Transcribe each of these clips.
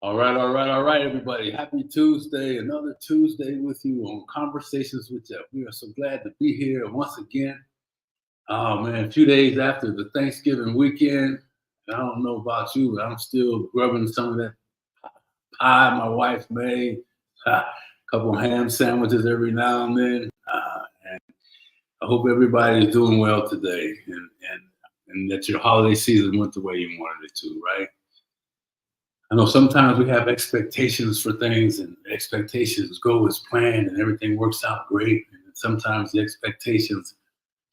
All right, everybody. Happy Tuesday. Another Tuesday with you on Conversations with Geoff. We are so glad to be here once again. Oh, man, a few days after the Thanksgiving weekend. I don't know about you, but I'm still grubbing some of that pie my wife made. A couple ham sandwiches every now and then. And I hope everybody is doing well today and that your holiday season went the way you wanted it to, right? I know sometimes we have expectations for things and expectations go as planned and everything works out great. And sometimes the expectations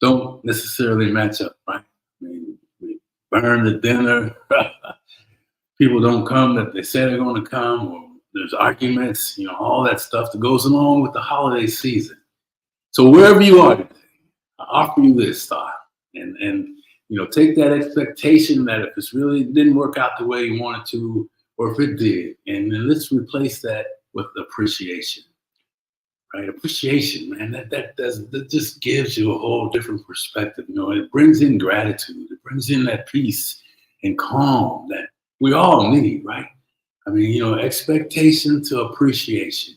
don't necessarily match up, right? I mean, we burn the dinner, people don't come that they say they're going to come, or there's arguments, all that stuff that goes along with the holiday season. So wherever you are today, I offer you this thought and take that expectation that if it's really didn't work out the way you wanted to, or if it did, and then let's replace that with appreciation, right? Appreciation, man, that just gives you a whole different perspective. It brings in gratitude, it brings in that peace and calm that we all need, right? I mean, expectation to appreciation.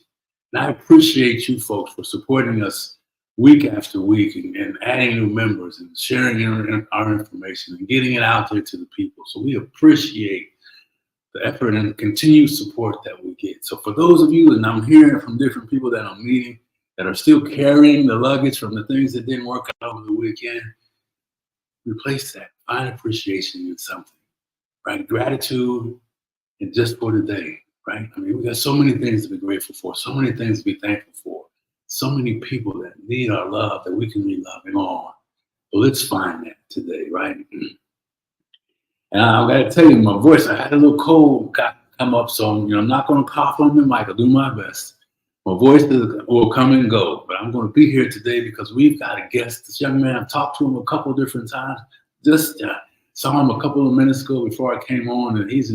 And I appreciate you folks for supporting us week after week and adding new members and sharing our information and getting it out there to the people. So we appreciate the effort and the continued support that we get. So for those of you, and I'm hearing from different people that I'm meeting that are still carrying the luggage from the things that didn't work out over the weekend, replace that. Find appreciation in something, right? Gratitude and just for today, right? I mean, we got so many things to be grateful for, so many things to be thankful for, so many people that need our love that we can be loving on. So let's find that today, right? And I got to tell you, my voice, I had a little cold come up, so I'm not going to cough on the mic. I'll do my best. My voice will come and go, but I'm going to be here today because we've got a guest. This young man, I've talked to him a couple of different times. Just saw him a couple of minutes ago before I came on, and he's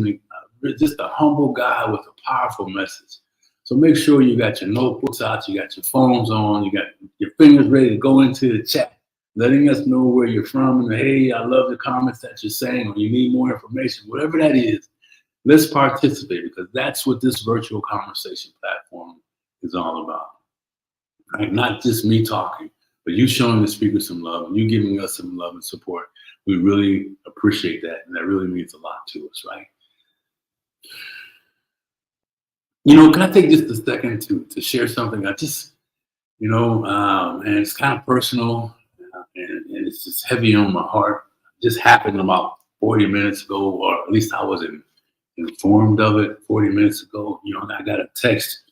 just a humble guy with a powerful message. So make sure you got your notebooks out, you got your phones on, you got your fingers ready to go into the chat, letting us know where you're from, and hey, I love the comments that you're saying, or you need more information, whatever that is. Let's participate, because that's what this virtual conversation platform is all about, right? Not just me talking, but you showing the speaker some love and you giving us some love and support. We really appreciate that, and that really means a lot to us, right? Can I take just a second to share something? I just, and it's kind of personal, and it's just heavy on my heart. It just happened about 40 minutes ago, or at least I wasn't informed of it 40 minutes ago. I got a text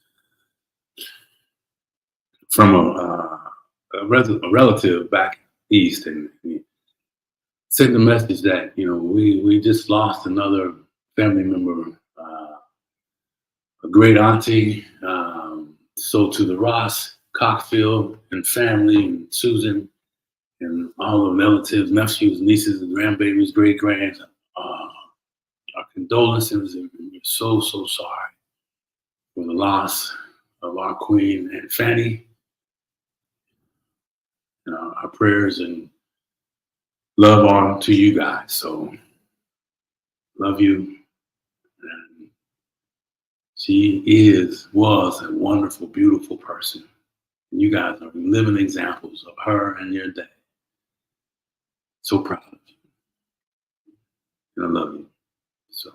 from a relative back east, and he sent a message that, we just lost another family member, a great auntie. So to the Ross, Cockfield, and family, and Susan, and all the relatives, nephews, nieces, and grandbabies, great-grands, our condolences, and we're so sorry for the loss of our queen and Fanny. And our prayers and love on to you guys. So love you. And she was a wonderful, beautiful person. And you guys are living examples of her and your dad. So proud of you. And I love you. So,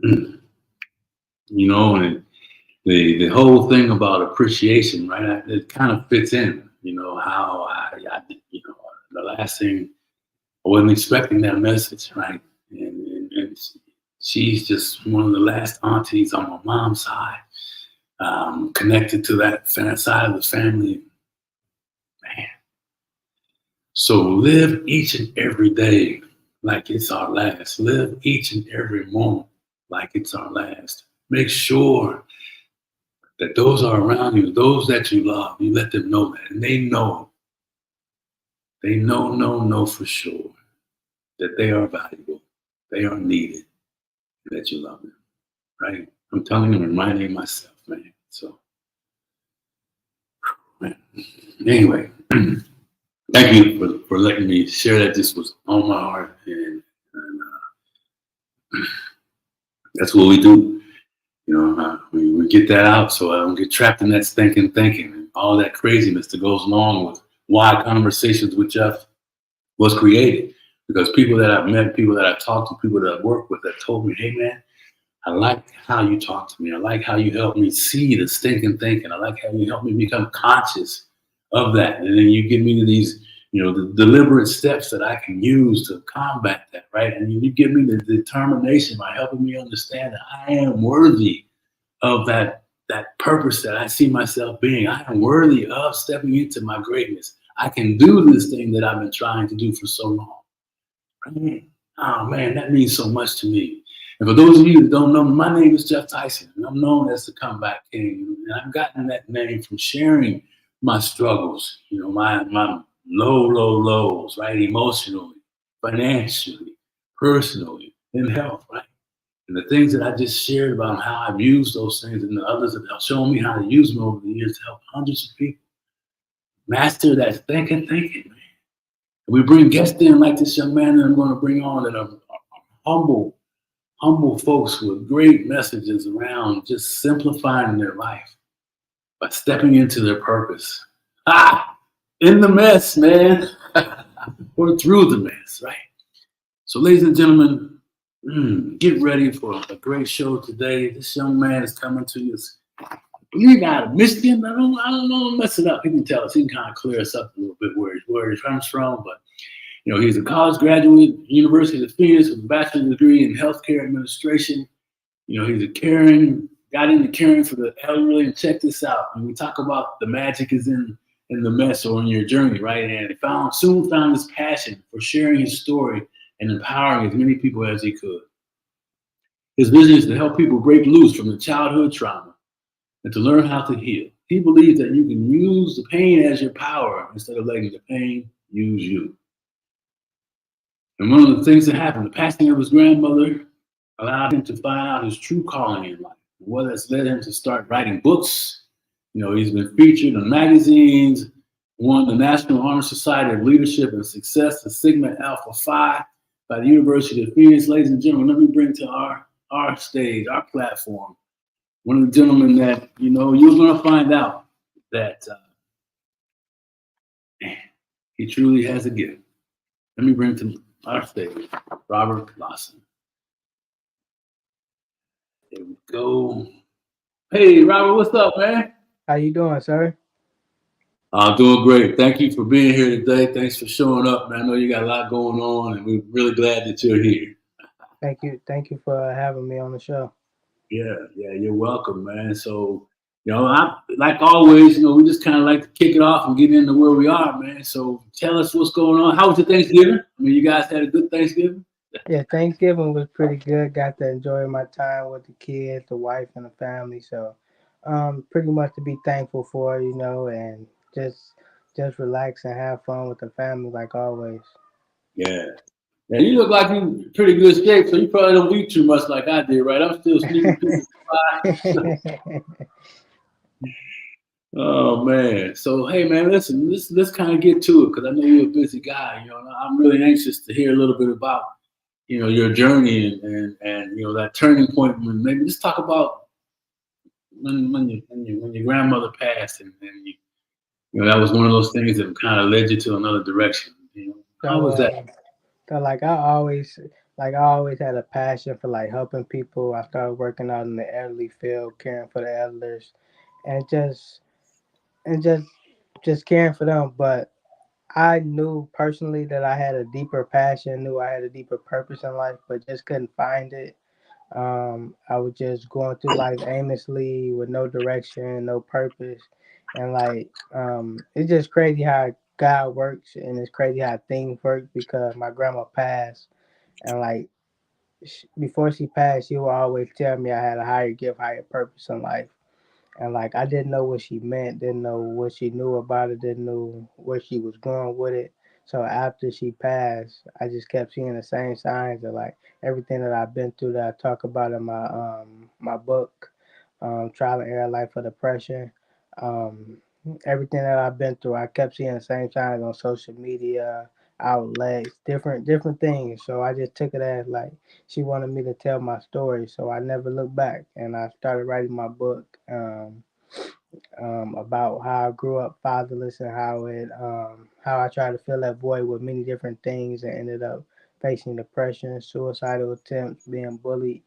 and the whole thing about appreciation, right? It kind of fits in, how the last thing, I wasn't expecting that message, right? And she's just one of the last aunties on my mom's side, connected to that side of the family. Man. So live each and every day like it's our last. Live each and every moment like it's our last. Make sure that those are around you, those that you love, you let them know that. And they know for sure that they are valuable, they are needed, and that you love them, right? I'm telling them, reminding myself, man. So, man. Anyway, thank you for letting me share that. This was on my heart, and That's what we do. We get that out so I don't get trapped in that stinking thinking and all that craziness that goes along with why conversations with Geoff was created. Because people that I've met, people that I've talked to, people that I've worked with that told me, hey man, I like how you talk to me. I like how you help me see the stinking thinking. I like how you help me become conscious of that. And then you give me these, the deliberate steps that I can use to combat that, right? And you give me the determination by helping me understand that I am worthy of that purpose that I see myself being. I am worthy of stepping into my greatness. I can do this thing that I've been trying to do for so long. Oh man, that means so much to me. And for those of you that don't know, my name is Geoff Tyson, and I'm known as the Comeback King. And I've gotten that name from sharing my struggles, my low lows, right? Emotionally, financially, personally, in health, right? And the things that I just shared about how I've used those things and the others that have shown me how to use them over the years to help hundreds of people master that thinking, man. We bring guests in like this young man that I'm going to bring on that are humble folks with great messages around just simplifying their life by stepping into their purpose. In the mess, man, or through the mess, right? So, ladies and gentlemen, get ready for a great show today. This young man is coming to you. You got Michigan. I don't know. Mess it up. He can tell us. He can kind of clear us up a little bit where he comes from, but. He's a college graduate, University of Phoenix, with a bachelor's degree in healthcare administration. He's got into caring for the elderly. And check this out. When we talk about the magic is in the mess or in your journey, right? And he soon found his passion for sharing his story and empowering as many people as he could. His vision is to help people break loose from the childhood trauma and to learn how to heal. He believes that you can use the pain as your power instead of letting the pain use you. And one of the things that happened, the passing of his grandmother allowed him to find out his true calling in life. What has led him to start writing books. He's been featured in magazines, won the National Honor Society of Leadership and Success, the Sigma Alpha Phi by the University of Phoenix. Ladies and gentlemen, let me bring to our stage, our platform, one of the gentlemen that, you're going to find out that he truly has a gift. Let me bring to our stage, Robert Lawson. There we go. Hey, Robert, what's up, man? How you doing, sir? I'm doing great. Thank you for being here today. Thanks for showing up, man. I know you got a lot going on, and we're really glad that you're here. Thank you for having me on the show. Yeah, you're welcome, man. So, I like always, we just kind of like to kick it off and get into where we are, man. So, tell us what's going on. How was your Thanksgiving? I mean, you guys had a good Thanksgiving? Yeah, Thanksgiving was pretty good. Got to enjoy my time with the kids, the wife, and the family. So, pretty much to be thankful for, and just relax and have fun with the family like always. Yeah. Yeah, you look like you're in pretty good shape, so you probably don't eat too much like I did, right? I'm still sneaking picking pie. Oh man. So hey man, listen, let's kind of get to it because I know you're a busy guy, and I'm really anxious to hear a little bit about, your journey and that turning point when maybe just talk about when your grandmother passed and that was one of those things that kind of led you to another direction. How so, was that? so like I always had a passion for like helping people. I started working out in the elderly field, caring for the elders, and just caring for them. But I knew personally that I had a deeper passion, knew I had a deeper purpose in life, but just couldn't find it. I was just going through life aimlessly with no direction, no purpose, and it's just crazy how God works, and it's crazy how things work because my grandma passed, and before she passed, she would always tell me I had a higher gift, higher purpose in life. And I didn't know what she meant, didn't know what she knew about it, didn't know where she was going with it. So after she passed, I just kept seeing the same signs of everything that I've been through that I talk about in my book, Trial and Error Life of Depression. Um, Everything that I've been through, I kept seeing the same signs on social media. outlets, different things. So I just took it as like she wanted me to tell my story. So I never looked back, and I started writing my book about how I grew up fatherless and how I tried to fill that void with many different things and ended up facing depression, suicidal attempts, being bullied,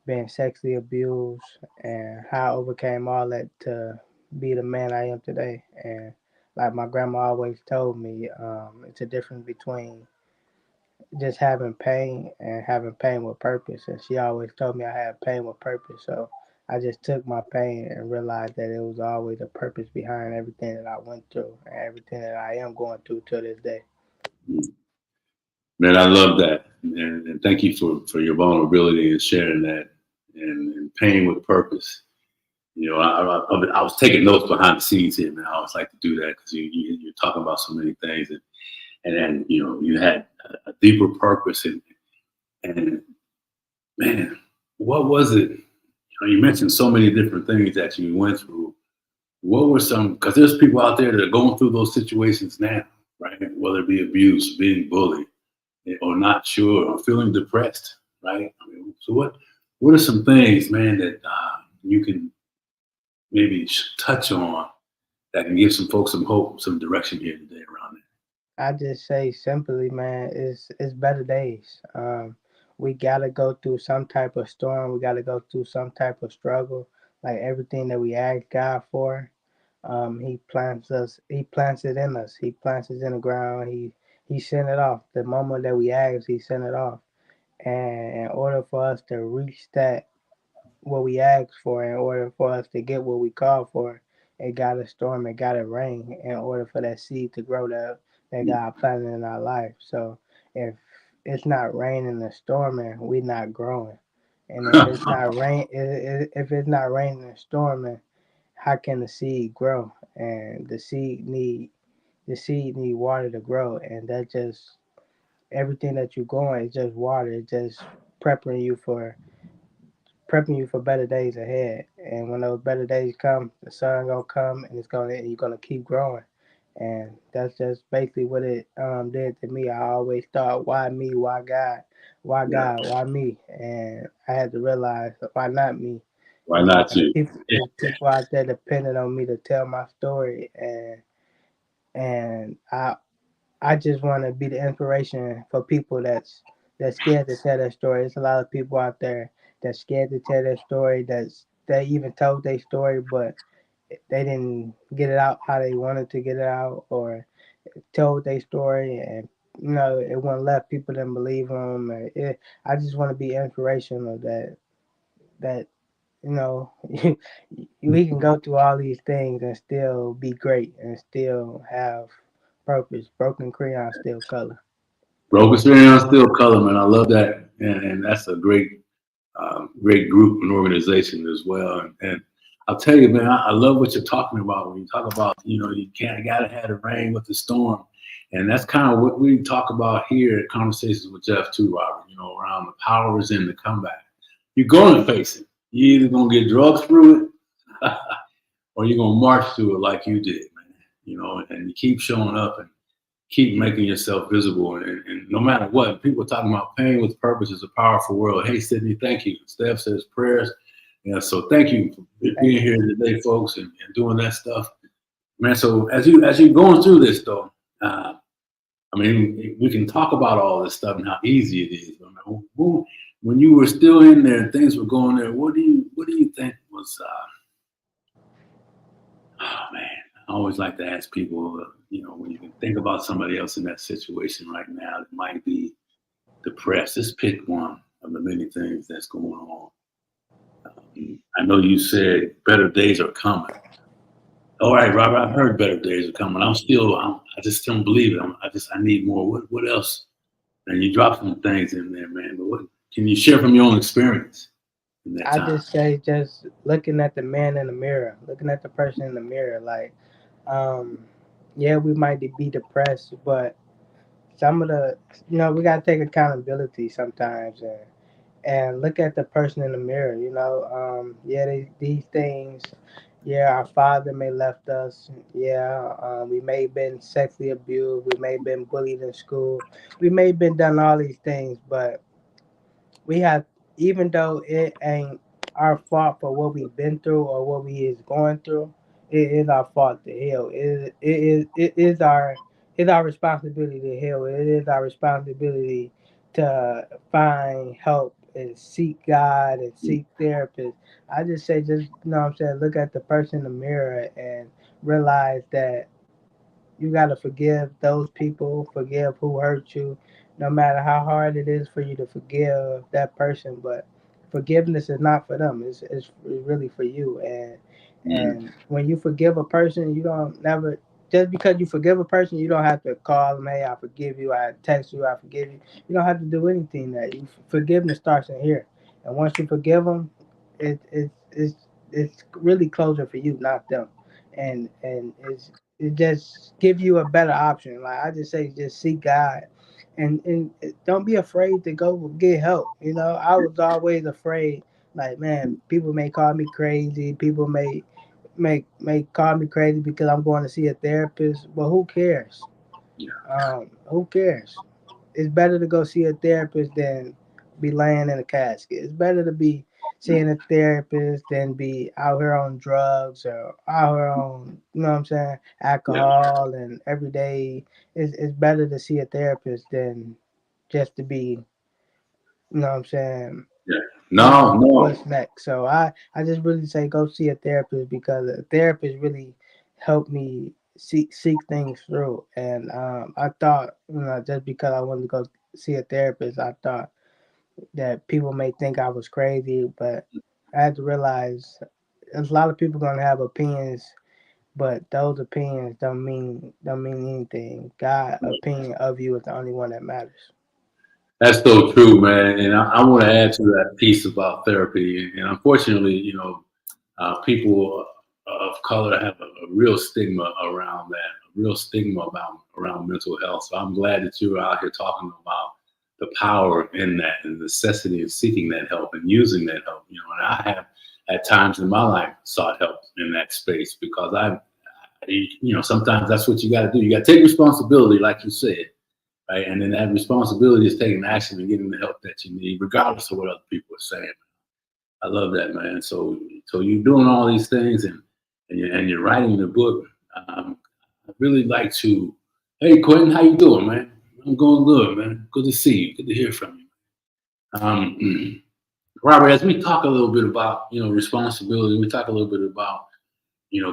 being sexually abused, and how I overcame all that to be the man I am today. And like my grandma always told me, it's a difference between just having pain and having pain with purpose. And she always told me I had pain with purpose. So I just took my pain and realized that it was always a purpose behind everything that I went through and everything that I am going through to this day. Man, I love that, and thank you for your vulnerability and sharing that, and pain with purpose. You know, I was taking notes behind the scenes here, man. I always like to do that because you're talking about so many things, and then you know you had a deeper purpose, and man, what was it? You know, you mentioned so many different things that you went through. What were some? Because there's people out there that are going through those situations now, right? Whether it be abuse, being bullied, or not sure, or feeling depressed, right? I mean, so what are some things, man, that you can maybe touch on that can give some folks some hope, some direction here today around it? I just say simply, man, it's better days. We gotta go through some type of storm. We gotta go through some type of struggle. Like everything that we ask God for, he plants us. He plants it in us. He plants it in the ground. He sent it off. The moment that we ask, he sent it off. And in order for us to reach that what we asked for, in order for us to get what we called for, it got to storm, it got to rain in order for that seed to grow that God planted in our life. So if it's not raining and storming, we not growing. And if it's not if it's not raining and storming, how can the seed grow? And the seed need water to grow, and that just everything that you're going is just water. It's just preparing you for prepping you for better days ahead. And when those better days come, the sun gonna come and you're gonna keep growing. And that's just basically what it did to me. I always thought, why me? Why God? Why Yeah, God? Why me? And I had to realize, why not me? why not you? It's people out there depending on me to tell my story, and I just want to be the inspiration for people that's scared to tell their story. There's a lot of people out there that's scared to tell their story. They even told their story, but they didn't get it out how they wanted to get it out, or told their story and it wouldn't let people didn't believe them. I just want to be inspirational that you know we can go through all these things and still be great and still have purpose. Broken crayon still color. Broken Spirit Still Color, man. I love that, and that's a great group and organization as well. And I'll tell you, man, I love what you're talking about when you talk about, you know, you can't gotta have the rain with the storm, and that's kind of what we talk about here at Conversations with Geoff too, Robert. You know, around the power is in the comeback. You're going to face it. You're either gonna get drugged through it, or you're gonna march through it like you did, man. You know, and you keep showing up and keep making yourself visible. And no matter what, people are talking about pain with purpose is a powerful world. Hey, Sydney, thank you. Steph says prayers. Yeah, so thank you for being here today, folks, and doing that stuff, man. So as you going through this, though, I mean, we can talk about all this stuff and how easy it is. But man, when you were still in there and things were going there, what do you think was? Oh man, I always like to ask people, you know, when you can think about somebody else in that situation right now that might be depressed, just pick one of the many things that's going on. I know you said better days are coming. All right, Robert, I've heard better days are coming. I just don't believe it. I need more. What else? And you dropped some things in there, man. But what can you share from your own experience in that I time? just say just looking at the man in the mirror, looking at the person in the mirror, like, um, yeah, we might be depressed, but some of the, we gotta take accountability sometimes and look at the person in the mirror. Yeah, these things. Yeah, our father may left us. Yeah, we may have been sexually abused. We may have been bullied in school. We may have been done all these things, but we have, even though it ain't our fault for what we've been through or what we is going through, it is our fault to heal. It's our responsibility to heal. It is our responsibility to find help and seek God and seek therapists. I just say, just, you know what I'm saying, look at the person in the mirror and realize that you got to forgive those people, forgive who hurt you, no matter how hard it is for you to forgive that person. But forgiveness is not for them, it's really for you. Mm. And when you forgive a person, you don't never, just because you forgive a person, you don't have to call them, hey, I forgive you, I text you, I forgive you. You don't have to do anything. That you, forgiveness starts in here. And once you forgive them, it's really closure for you, not them. And it just give you a better option. Like I just say, just seek God, and don't be afraid to go get help. You know, I was always afraid. Like, man, people may call me crazy. People may call me crazy because I'm going to see a therapist. But who cares? Yeah. Who cares? It's better to go see a therapist than be laying in a casket. It's better to be seeing a therapist than be out here on drugs or out here on, you know what I'm saying, Yeah. alcohol and every day. It's better to see a therapist than just to be, you know what I'm saying, Yeah. No, wondering no. what's next. So I just really say go see a therapist because a therapist really helped me seek things through. And I thought, you know, just because I wanted to go see a therapist, I thought that people may think I was crazy, but I had to realize there's a lot of people gonna have opinions, but those opinions don't mean anything. God's opinion of you is the only one that matters. That's so true, man. And I want to add to that piece about therapy. And unfortunately, people of color have a real stigma around that, a real stigma about around mental health. So I'm glad that you're out here talking about the power in that and the necessity of seeking that help and using that help. And I have at times in my life sought help in that space because sometimes that's what you got to do. You got to take responsibility, like you said, right? And then that responsibility is taking action and getting the help that you need, regardless of what other people are saying. I love that, man. So you're doing all these things and you're writing the book. I'd really like to. Hey, Quentin, how you doing, man? I'm going good, man. Good to see you. Good to hear from you. Robert, as we talk a little bit about responsibility, we talk a little bit about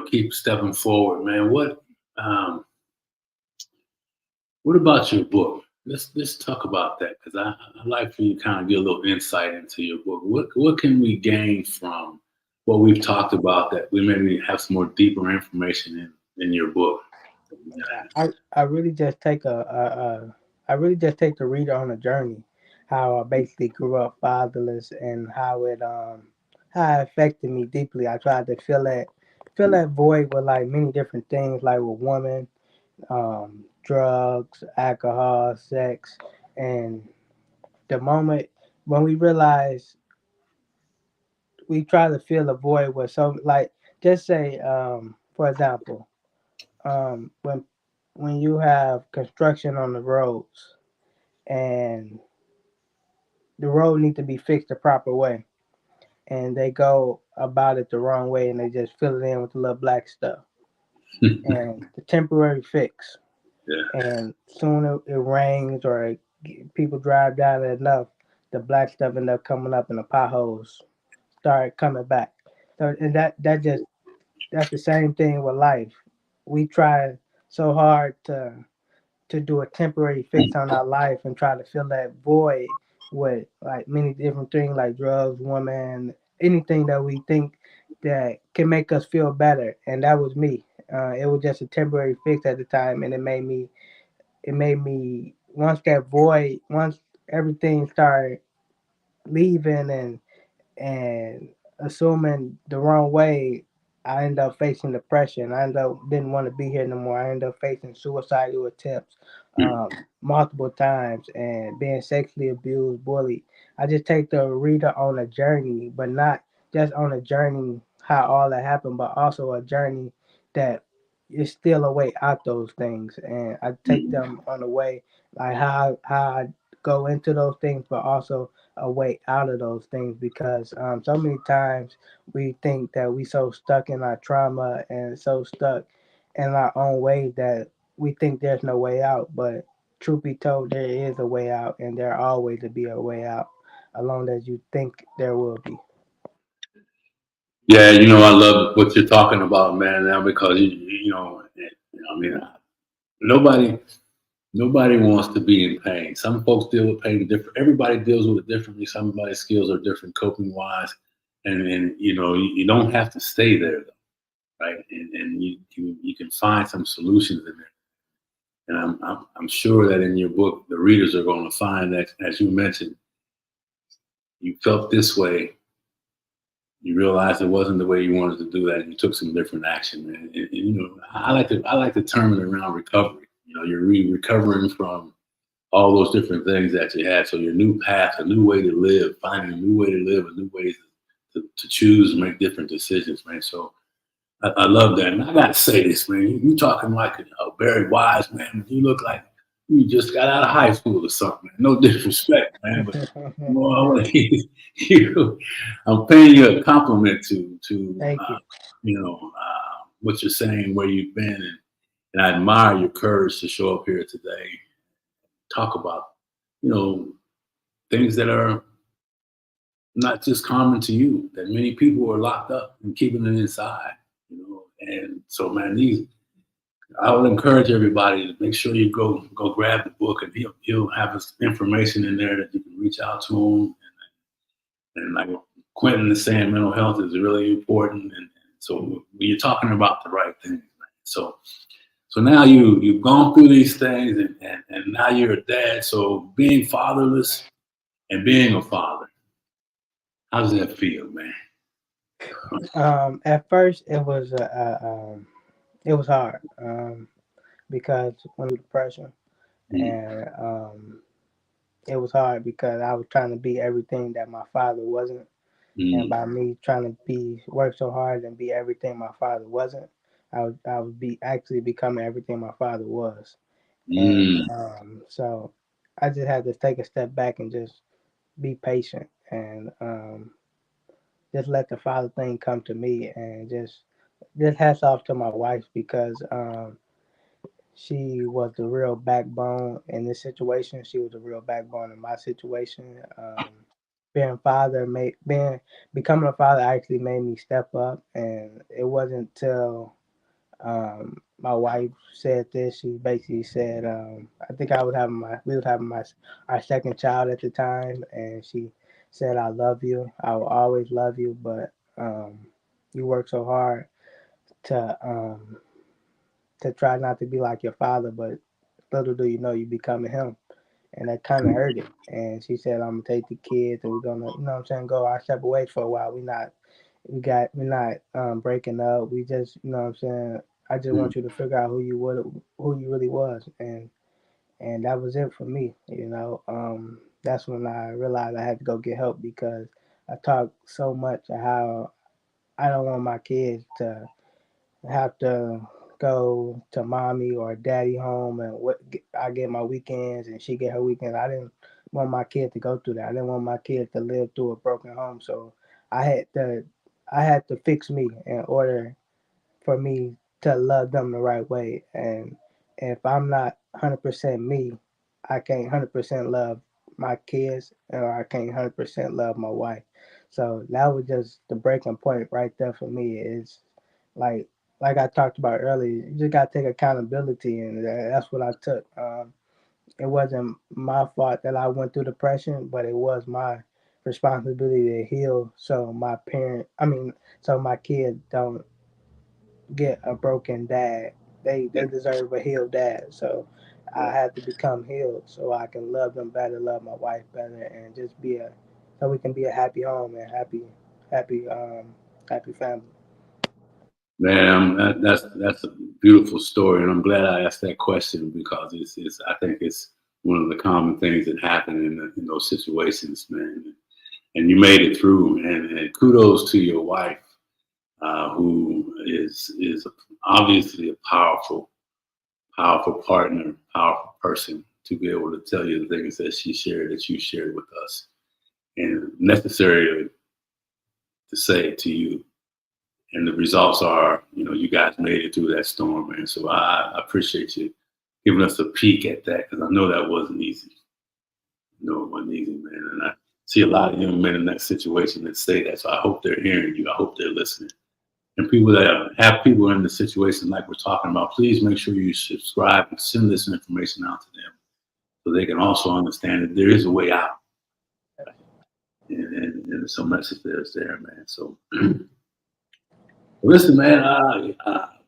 keep stepping forward, man. What about your book? Let's talk about that because I'd like for you to kind of get a little insight into your book. What can we gain from what we've talked about that we maybe have some more deeper information in your book? I really just take I really just take the reader on a journey, how I basically grew up fatherless and how it affected me deeply. I tried to fill that void with like many different things, like with women, drugs, alcohol, sex, and the moment when we realize we try to fill a void with, so like, just say, for example, when you have construction on the roads and the road need to be fixed the proper way, and they go about it the wrong way and they just fill it in with the little black stuff and the temporary fix, Yeah. and soon it rains or people drive down it enough, the black stuff end up coming up and the potholes start coming back. So, and that's the same thing with life. We try so hard to do a temporary fix on our life and try to fill that void with like many different things like drugs, women, anything that we think that can make us feel better. And that was me. It was just a temporary fix at the time, and it made me once everything started leaving and assuming the wrong way, I ended up facing depression. I ended up didn't want to be here no more. I ended up facing suicidal attempts um, multiple times and being sexually abused, bullied. I just take the reader on a journey, but not just on a journey how all that happened, but also a journey that is still a way out those things, and I take Mhm. them on the way, like how I go into those things, but also a way out of those things, because so many times we think that we so stuck in our trauma and so stuck in our own way that we think there's no way out, but truth be told, there is a way out, and there always will be a way out, as long as you think there will be. Yeah, I love what you're talking about, man. Now because I mean, nobody nobody wants to be in pain. Some folks deal with pain different. Everybody deals with it differently. Somebody's skills are different, coping wise, and you don't have to stay there, though, right? And you can find some solutions in there. And I'm sure that in your book, the readers are going to find that, as you mentioned, you felt this way. You realized it wasn't the way you wanted to do that, and you took some different action. And I like to term it around recovery. You're recovering from all those different things that you had. So your new path, a new way to live, finding a new way to live, a new way to choose and make different decisions, man. So I love that. And I got to say this, man. You talking like a very wise man. You look like you just got out of high school or something. Man. No disrespect, man, but well, I want to you. I'm paying you a compliment to Thank you. what you're saying, where you've been, and I admire your courage to show up here today, talk about you know things that are not just common to you, that many people are locked up and keeping it inside. And so, man, I would encourage everybody to make sure you go grab the book, and he'll have his information in there that you can reach out to him. And like Quentin is saying, mental health is really important. And so when you're talking about the right things, man. So now you've gone through these things, and now you're a dad. So being fatherless and being a father, how does that feel, man? At first, it was hard, because when depression, Mm, and it was hard because I was trying to be everything that my father wasn't, and mm, by me trying to be work so hard and be everything my father wasn't, I would be actually becoming everything my father was, and mm, so I just had to take a step back and just be patient, and just let the father thing come to me, and just hats off to my wife, because she was the real backbone in this situation. She was the real backbone in my situation. Being father made being becoming a father actually made me step up, and it wasn't till my wife said this. She basically said, I think we was having our second child at the time, and she said, "I love you. I will always love you, but you work so hard to um, to try not to be like your father, but little do you know you becoming him." And that kind of hurt it. And she said, "I'm gonna take the kids, and we're gonna, what I'm saying, go our separate ways for a while. We're not breaking up. We just, what I'm saying, I just mm. want you to figure out who you really was." And that was it for me. That's when I realized I had to go get help, because I talked so much of how I don't want my kids to have to go to mommy or daddy home, and I get my weekends and she get her weekends. I didn't want my kid to go through that. I didn't want my kid to live through a broken home. So I had to I had to fix me in order for me to love them the right way. And if I'm not 100% me, I can't 100% love my kids, or I can't 100% love my wife. So that was just the breaking point right there for me. Is like like I talked about earlier, you just got to take accountability, and that's what I took. It wasn't my fault that I went through depression, but it was my responsibility to heal, so so my kids don't get a broken dad. They deserve a healed dad. So I had to become healed so I can love them better, love my wife better, and just so we can be a happy home and happy happy family. Man, that's a beautiful story, and I'm glad I asked that question because it's I think it's one of the common things that happen in those situations, man. And you made it through, and kudos to your wife. who is obviously a powerful partner, powerful person to be able to tell you the things that she shared, that you shared with us, and necessary to say to you. And the results are, you guys made it through that storm, man. So I appreciate you giving us a peek at that, because I know that wasn't easy. No, it wasn't easy, man. And I see a lot of young men in that situation that say that. So I hope they're hearing you. I hope they're listening. And people that have people in the situation like we're talking about, please make sure you subscribe and send this information out to them so they can also understand that there is a way out. And some message there's there, man. So listen, man,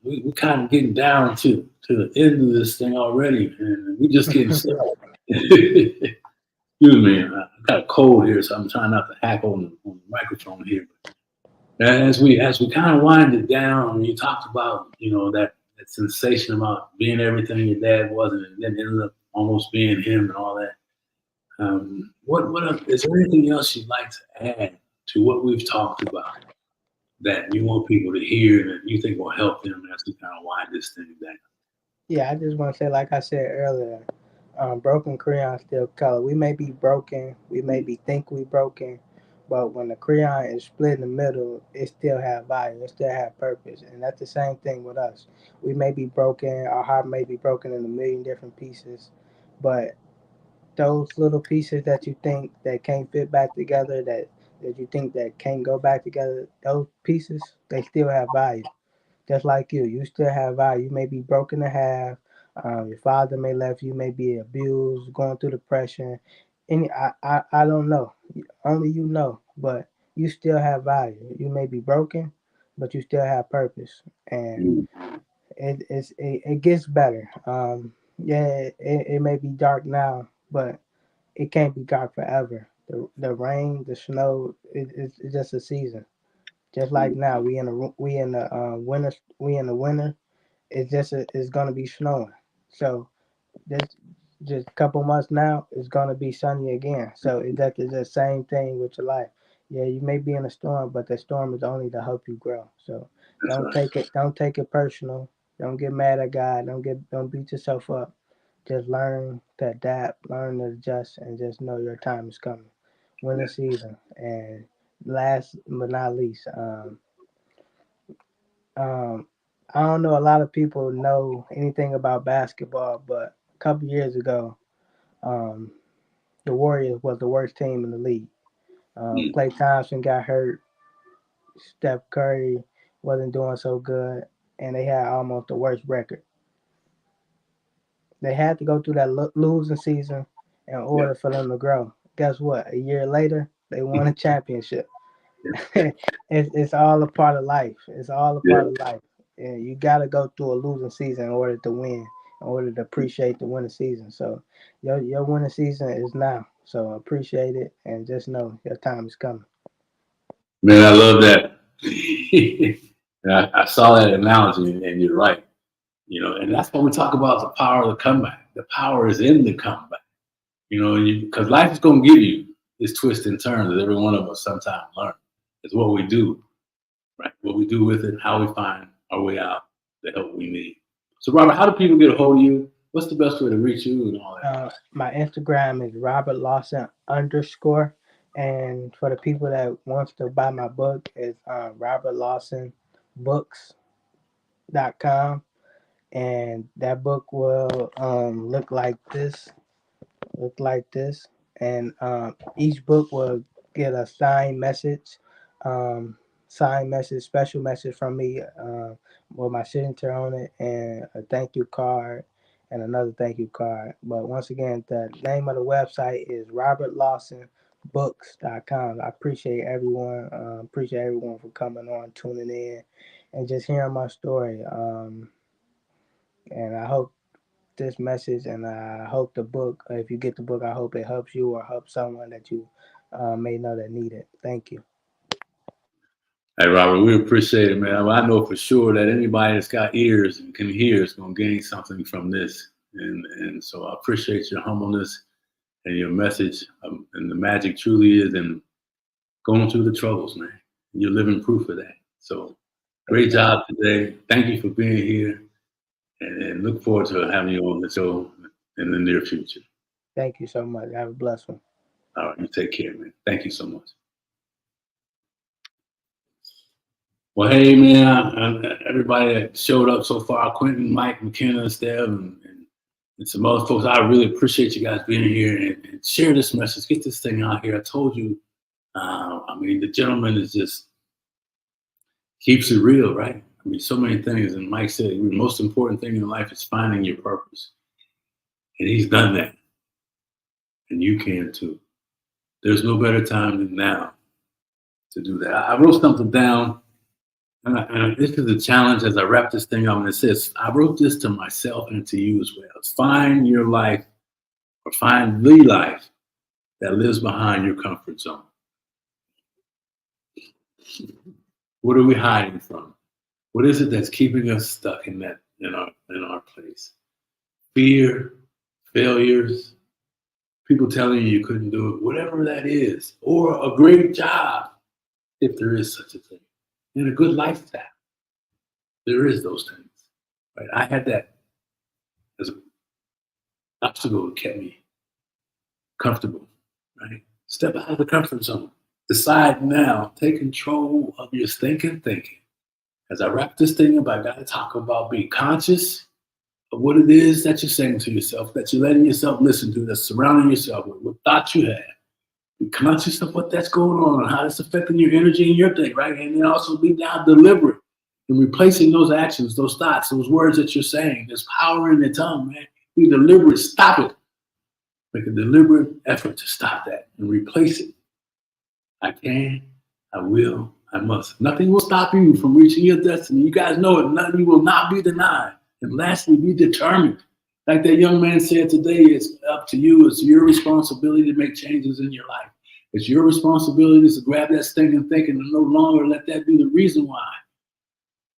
we're kind of getting down to the end of this thing already, and we're just getting started. Excuse me, I got a cold here, so I'm trying not to hack on the microphone here. As we kind of wind it down, you talked about that sensation about being everything your dad wasn't, and then ended up almost being him and all that. What is there anything else you'd like to add to what we've talked about that you want people to hear that you think will help them as we kind of wind this thing down? Yeah, I just want to say, like I said earlier, broken crayon still color. We may be broken, we maybe think we broken, but when the crayon is split in the middle, it still have value, it still have purpose, and that's the same thing with us. We may be broken, our heart may be broken in a million different pieces, but those little pieces that you think that can't fit back together, that you think that can't go back together, those pieces they still have value. Just like you still have value. You may be broken in half. Your father may left you, may be abused, going through depression. I don't know. Only you know. But you still have value. You may be broken, but you still have purpose. And Mm, it gets better. Yeah, it may be dark now, but it can't be dark forever. The rain, the snow, it's just a season. Just like mm, now, we in the winter. It's gonna be snowing. So this just a couple months now, it's gonna be sunny again. So it's the same thing with your life. Yeah, you may be in a storm, but the storm is only to help you grow. So that's right. don't take it personal. Don't get mad at God. Don't beat yourself up. Just learn to adapt, learn to adjust, and just know your time is coming. Winter Yeah. season, and last but not least, um, I don't know a lot of people know anything about basketball, but a couple years ago, um, the Warriors was the worst team in the league. Mm, Klay Thompson got hurt. Steph Curry wasn't doing so good, and they had almost the worst record. They had to go through that losing season in yeah. order for them to grow. Guess what? A year later, they won a championship. Yeah. It's all a part of life. It's all a Yeah. part of life. And you got to go through a losing season in order to win, in order to appreciate the winning season. So your winning season is now. So appreciate it and just know your time is coming. Man, I love that. And I saw that analogy, and you're right. And that's what we talk about, the power of the comeback. The power is in the comeback. Because life is going to give you its twists and turns that every one of us sometimes learn. It's what we do, right? What we do with it, how we find our way out, the help we need. So, Robert, how do people get a hold of you? What's the best way to reach you and all that? My Instagram is Robert Lawson _. And for the people that wants to buy my book, it's Robert Lawson Books.com. And that book will look like this, and each book will get a signed message, special message from me, with my signature on it, and a thank you card, and another thank you card. But once again, the name of the website is robertlawsonbooks.com. I appreciate everyone for coming on, tuning in, and just hearing my story. And I hope this message, and I hope the book, if you get the book, I hope it helps you or helps someone that you may know that need it. Thank you. Hey, Robert, we appreciate it, man. I know for sure that anybody that's got ears and can hear is going to gain something from this. And so I appreciate your humbleness and your message. And the magic truly is in going through the troubles, man. You're living proof of that. So Great job today. Thank you for being here, and look forward to having you on the show in the near future. Thank you so much. Have a blessed one. All right, you take care, man. Thank you so much. Well, hey, man, everybody that showed up so far, Quentin, Mike, McKenna, Steph, and some other folks, I really appreciate you guys being here and share this message. Get this thing out here. I told you, I mean, the gentleman is just keeps it real, right? I mean, so many things. And Mike said, the most important thing in life is finding your purpose. And he's done that. And you can too. There's no better time than now to do that. I wrote something down. And this is a challenge as I wrap this thing up. And it says, I wrote this to myself and to you as well. Find your life, or find the life that lives behind your comfort zone. What are we hiding from? What is it that's keeping us stuck in our place? Fear, failures, people telling you you couldn't do it, whatever that is, or a great job, if there is such a thing, and a good lifestyle. There is those things, right? I had that as an obstacle that kept me comfortable, right? Step out of the comfort zone. Decide now, take control of your thinking. As I wrap this thing up, I got to talk about being conscious of what it is that you're saying to yourself, that you're letting yourself listen to, that's surrounding yourself with, what thoughts you have. Be conscious of what that's going on and how it's affecting your energy and your thing, right? And then also be now deliberate in replacing those actions, those thoughts, those words that you're saying. There's power in the tongue, man. Be deliberate. Stop it. Make a deliberate effort to stop that and replace it. I can, I will, I must. Nothing will stop you from reaching your destiny. You guys know it. Nothing you will not be denied. And lastly, be determined. Like that young man said today, it's up to you. It's your responsibility to make changes in your life. It's your responsibility to grab that stinking thinking and no longer let that be the reason why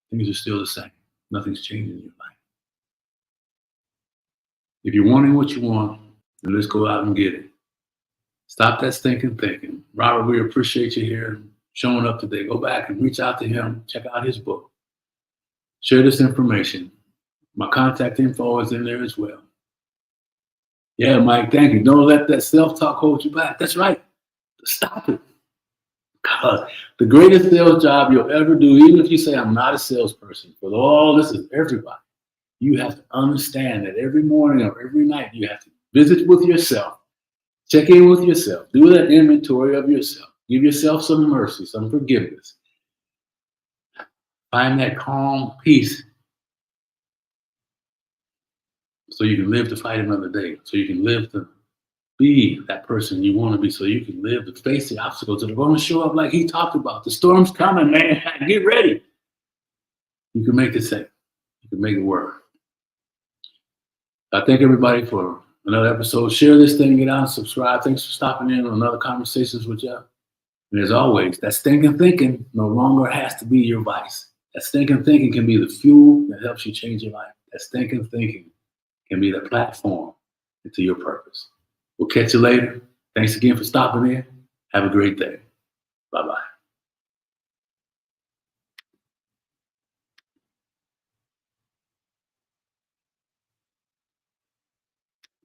things are still the same. Nothing's changing in your life. If you're wanting what you want, then let's go out and get it. Stop that stinking thinking. Robert, we appreciate you here showing up today. Go back and reach out to him. Check out his book. Share this information. My contact info is in there as well. Yeah, Mike, thank you. Don't let that self-talk hold you back. That's right. Stop it. Because the greatest sales job you'll ever do, even if you say, I'm not a salesperson, but all this is everybody, you have to understand that every morning or every night you have to visit with yourself. Check in with yourself. Do that inventory of yourself. Give yourself some mercy, some forgiveness. Find that calm peace so you can live to fight another day, so you can live to be that person you want to be, so you can live to face the obstacles that are going to show up like he talked about. The storm's coming, man. Get ready. You can make it safe. You can make it work. I thank everybody for another episode. Share this thing, get out and subscribe. Thanks for stopping in on another Conversations with Geoff. And as always, that stinking thinking no longer has to be your vice. That stinking thinking can be the fuel that helps you change your life. That stinking thinking can be the platform into your purpose. We'll catch you later. Thanks again for stopping in. Have a great day. Bye-bye.